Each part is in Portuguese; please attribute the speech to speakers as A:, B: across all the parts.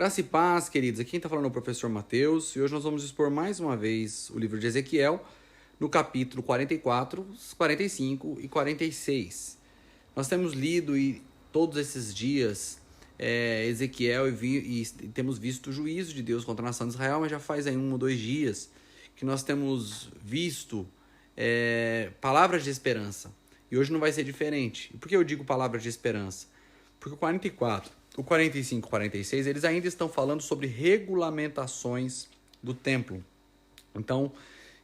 A: Graça e paz, queridos. Aqui quem está falando é o professor Mateus e hoje nós vamos expor mais uma vez o livro de Ezequiel no capítulo 44, 45 e 46. Nós temos lido todos esses dias Ezequiel e temos visto o juízo de Deus contra a nação de Israel, mas já faz aí 1 ou 2 dias que nós temos visto palavras de esperança. E hoje não vai ser diferente. E por que eu digo palavras de esperança? Porque o 44, o 45 e o 46, eles ainda estão falando sobre regulamentações do templo. Então,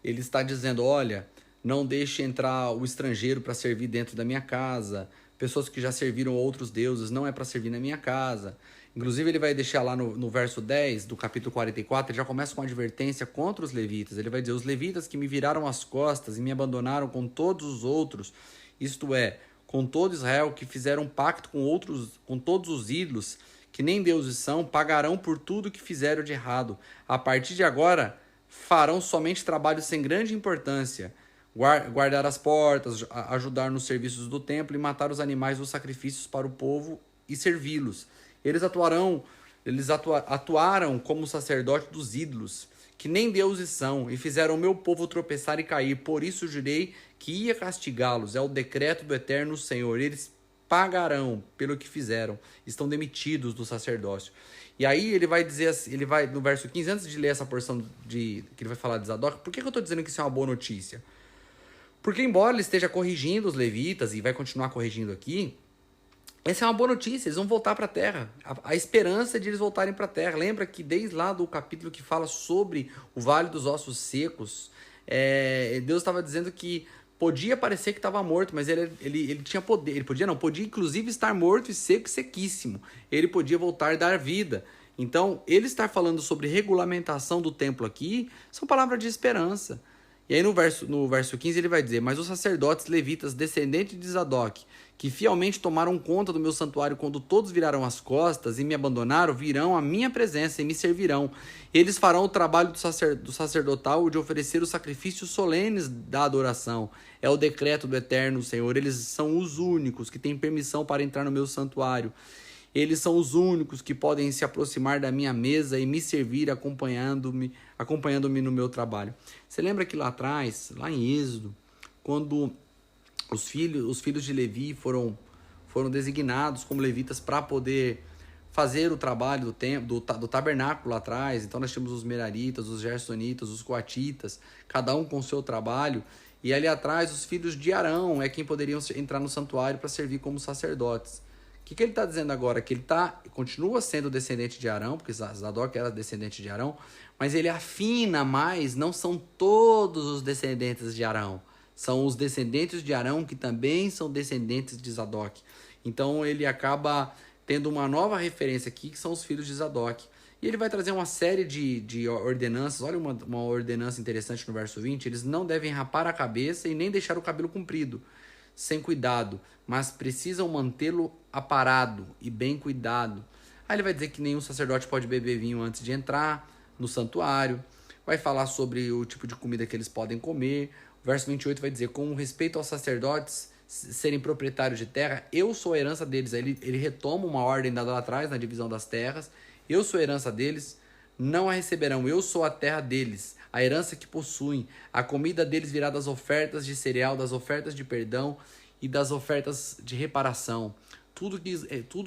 A: ele está dizendo, olha, não deixe entrar o estrangeiro para servir dentro da minha casa. Pessoas que já serviram outros deuses, não é para servir na minha casa. Inclusive, ele vai deixar lá no verso 10 do capítulo 44, ele já começa com uma advertência contra os levitas. Ele vai dizer, os levitas que me viraram as costas e me abandonaram com todos os outros, isto é, com todo Israel, que fizeram um pacto com todos os ídolos, que nem deuses são, pagarão por tudo que fizeram de errado. A partir de agora, farão somente trabalhos sem grande importância, guardar as portas, ajudar nos serviços do templo e matar os animais dos sacrifícios para o povo e servi-los. Eles atuaram como sacerdote dos ídolos, que nem deuses são, e fizeram o meu povo tropeçar e cair. Por isso jurei que ia castigá-los. É o decreto do eterno Senhor. Eles pagarão pelo que fizeram. Estão demitidos do sacerdócio. E aí ele vai dizer, ele vai no verso 15, antes de ler essa porção que ele vai falar de Zadok, por que eu estou dizendo que isso é uma boa notícia? Porque embora ele esteja corrigindo os levitas, e vai continuar corrigindo aqui, essa é uma boa notícia, eles vão voltar para a terra. A esperança de eles voltarem para a terra. Lembra que desde lá do capítulo que fala sobre o Vale dos Ossos Secos, Deus estava dizendo que podia parecer que estava morto, mas ele tinha poder. Ele podia inclusive estar morto e seco e sequíssimo. Ele podia voltar e dar vida. Então, ele estar falando sobre regulamentação do templo aqui, são palavras de esperança. E aí no verso 15 ele vai dizer, mas os sacerdotes levitas, descendentes de Zadok, que fielmente tomaram conta do meu santuário quando todos viraram as costas e me abandonaram, virão à minha presença e me servirão. Eles farão o trabalho do sacerdotal de oferecer os sacrifícios solenes da adoração. É o decreto do eterno Senhor. Eles são os únicos que têm permissão para entrar no meu santuário. Eles são os únicos que podem se aproximar da minha mesa e me servir acompanhando-me no meu trabalho. Você lembra que lá atrás, lá em Êxodo, quando os filhos de Levi foram designados como levitas para poder fazer o trabalho do tabernáculo lá atrás. Então nós tínhamos os meraritas, os gersonitas, os coatitas, cada um com o seu trabalho. E ali atrás os filhos de Arão é quem poderiam entrar no santuário para servir como sacerdotes. O que ele está dizendo agora? Que ele continua sendo descendente de Arão, porque Zadok era descendente de Arão, mas ele afina mais, não são todos os descendentes de Arão. São os descendentes de Arão que também são descendentes de Zadok. Então ele acaba tendo uma nova referência aqui, que são os filhos de Zadok. E ele vai trazer uma série de ordenanças. Olha uma ordenança interessante no verso 20. Eles não devem rapar a cabeça e nem deixar o cabelo comprido, sem cuidado, mas precisam mantê-lo aparado e bem cuidado. Aí ele vai dizer que nenhum sacerdote pode beber vinho antes de entrar no santuário. Vai falar sobre o tipo de comida que eles podem comer. O verso 28 vai dizer, com respeito aos sacerdotes serem proprietários de terra, eu sou a herança deles. Aí ele retoma uma ordem dada lá atrás na divisão das terras. Eu sou a herança deles, não a receberão. Eu sou a terra deles, a herança que possuem. A comida deles virá das ofertas de cereal, das ofertas de perdão e das ofertas de reparação. Tudo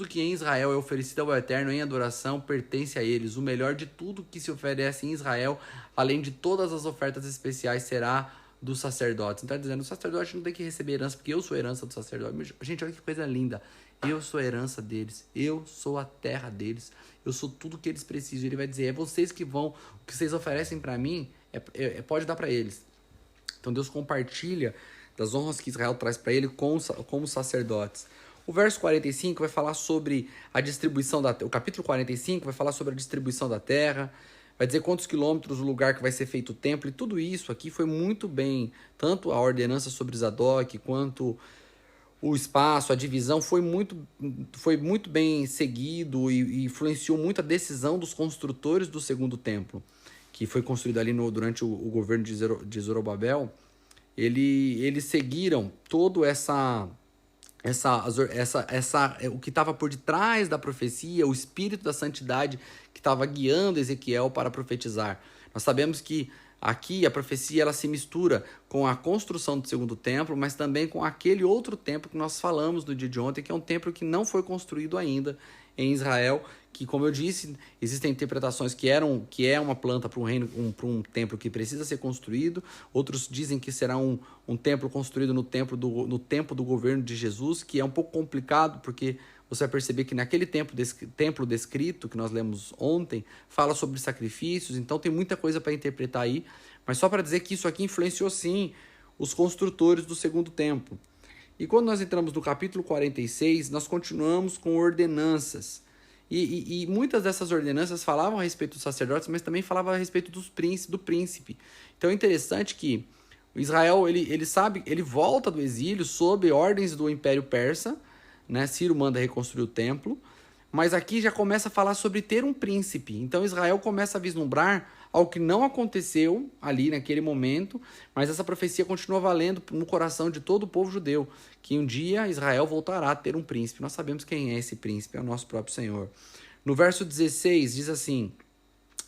A: que em Israel é oferecido ao Eterno em adoração pertence a eles. O melhor de tudo que se oferece em Israel, além de todas as ofertas especiais, será dos sacerdotes. Então está dizendo, o sacerdote não tem que receber herança, porque eu sou a herança do sacerdote. Gente, olha que coisa linda. Eu sou a herança deles. Eu sou a terra deles. Eu sou tudo que eles precisam. Ele vai dizer, é vocês que vão, o que vocês oferecem para mim, pode dar para eles. Então Deus compartilha das honras que Israel traz para ele como sacerdotes. O verso 45 vai falar sobre a distribuição da terra. O capítulo 45 vai falar sobre a distribuição da terra. Vai dizer quantos quilômetros o lugar que vai ser feito o templo. E tudo isso aqui foi muito bem. Tanto a ordenança sobre Zadok, quanto o espaço, a divisão, foi muito bem seguido e influenciou muito a decisão dos construtores do segundo templo, que foi construído ali durante o governo de Zorobabel. Eles seguiram toda essa o que estava por detrás da profecia, o espírito da santidade que estava guiando Ezequiel para profetizar. Nós sabemos que aqui a profecia ela se mistura com a construção do segundo templo, mas também com aquele outro templo que nós falamos no dia de ontem, que é um templo que não foi construído ainda em Israel, que, como eu disse, existem interpretações que é uma planta para um reino, para um templo que precisa ser construído. Outros dizem que será um templo construído no tempo do governo de Jesus, que é um pouco complicado, porque você vai perceber que naquele templo descrito, que nós lemos ontem, fala sobre sacrifícios, então tem muita coisa para interpretar aí, mas só para dizer que isso aqui influenciou sim os construtores do segundo templo. E quando nós entramos no capítulo 46, nós continuamos com ordenanças. E muitas dessas ordenanças falavam a respeito dos sacerdotes, mas também falavam a respeito do príncipe. Então é interessante que Israel ele volta do exílio sob ordens do Império Persa, né? Ciro manda reconstruir o templo, mas aqui já começa a falar sobre ter um príncipe. Então Israel começa a vislumbrar algo que não aconteceu ali naquele momento, mas essa profecia continua valendo no coração de todo o povo judeu, que um dia Israel voltará a ter um príncipe. Nós sabemos quem é esse príncipe, é o nosso próprio Senhor. No verso 16 diz assim,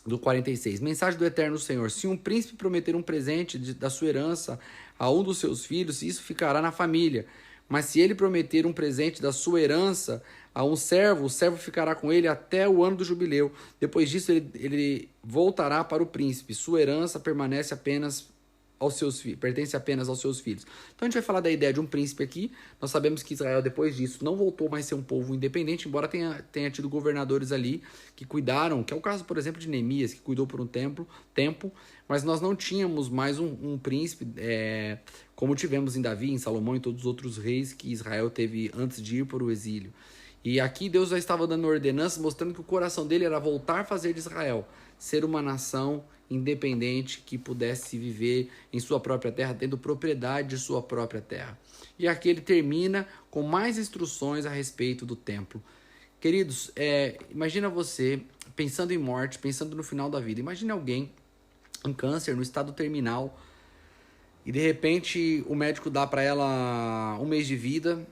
A: do 46, mensagem do Eterno Senhor: se um príncipe prometer um presente da sua herança a um dos seus filhos, isso ficará na família. Mas se ele prometer um presente da sua herança a um servo, o servo ficará com ele até o ano do jubileu. Depois disso, ele voltará para o príncipe. Sua herança permanece apenas pertence apenas aos seus filhos. Então a gente vai falar da ideia de um príncipe aqui. Nós sabemos que Israel, depois disso, não voltou mais a ser um povo independente, embora tenha tido governadores ali que cuidaram, que é o caso, por exemplo, de Neemias, que cuidou por um tempo, mas nós não tínhamos mais um príncipe, como tivemos em Davi, em Salomão e todos os outros reis que Israel teve antes de ir para o exílio. E aqui Deus já estava dando ordenanças, mostrando que o coração dele era voltar a fazer de Israel ser uma nação independente que pudesse viver em sua própria terra, tendo propriedade de sua própria terra. E aqui ele termina com mais instruções a respeito do templo. Queridos, imagina você pensando em morte, pensando no final da vida. Imagina alguém em câncer, no estado terminal, e de repente o médico dá para ela 1 mês de vida,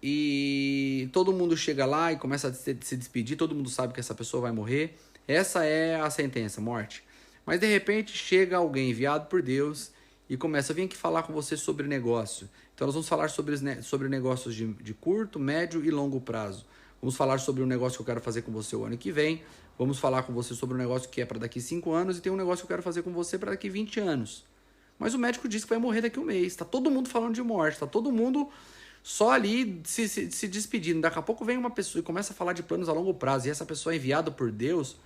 A: e todo mundo chega lá e começa a se despedir, todo mundo sabe que essa pessoa vai morrer. Essa é a sentença, morte. Mas de repente chega alguém enviado por Deus e começa: vem aqui falar com você sobre negócio. Então nós vamos falar sobre negócios de curto, médio e longo prazo. Vamos falar sobre um negócio que eu quero fazer com você o ano que vem. Vamos falar com você sobre um negócio que é para daqui 5 anos, e tem um negócio que eu quero fazer com você para daqui 20 anos. Mas o médico disse que vai morrer daqui 1 mês. Está todo mundo falando de morte, está todo mundo só ali se despedindo. Daqui a pouco vem uma pessoa e começa a falar de planos a longo prazo, e essa pessoa é enviada por Deus.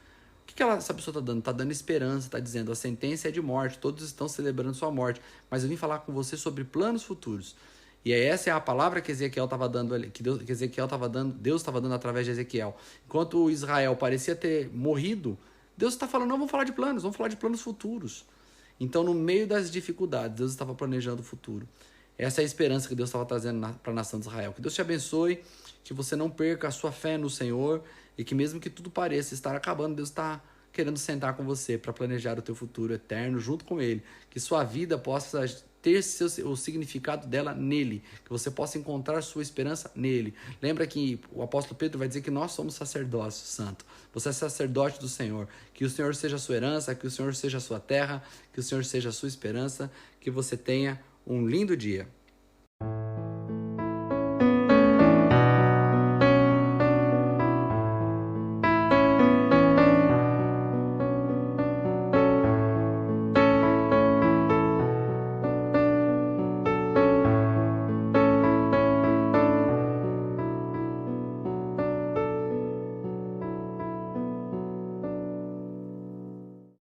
A: O que essa pessoa está dando? Está dando esperança, está dizendo: a sentença é de morte, todos estão celebrando sua morte, mas eu vim falar com você sobre planos futuros. E essa é a palavra que Ezequiel estava dando, Deus estava dando através de Ezequiel. Enquanto Israel parecia ter morrido, Deus está falando: não, vamos falar de planos, vamos falar de planos futuros. Então, no meio das dificuldades, Deus estava planejando o futuro. Essa é a esperança que Deus estava trazendo para a nação de Israel. Que Deus te abençoe, que você não perca a sua fé no Senhor, e que mesmo que tudo pareça estar acabando, Deus está querendo sentar com você para planejar o teu futuro eterno junto com Ele. Que sua vida possa ter o significado dela nele, que você possa encontrar sua esperança nele. Lembra que o apóstolo Pedro vai dizer que nós somos sacerdócio santo. Você é sacerdote do Senhor. Que o Senhor seja a sua herança, que o Senhor seja a sua terra, que o Senhor seja a sua esperança, que você tenha um lindo dia.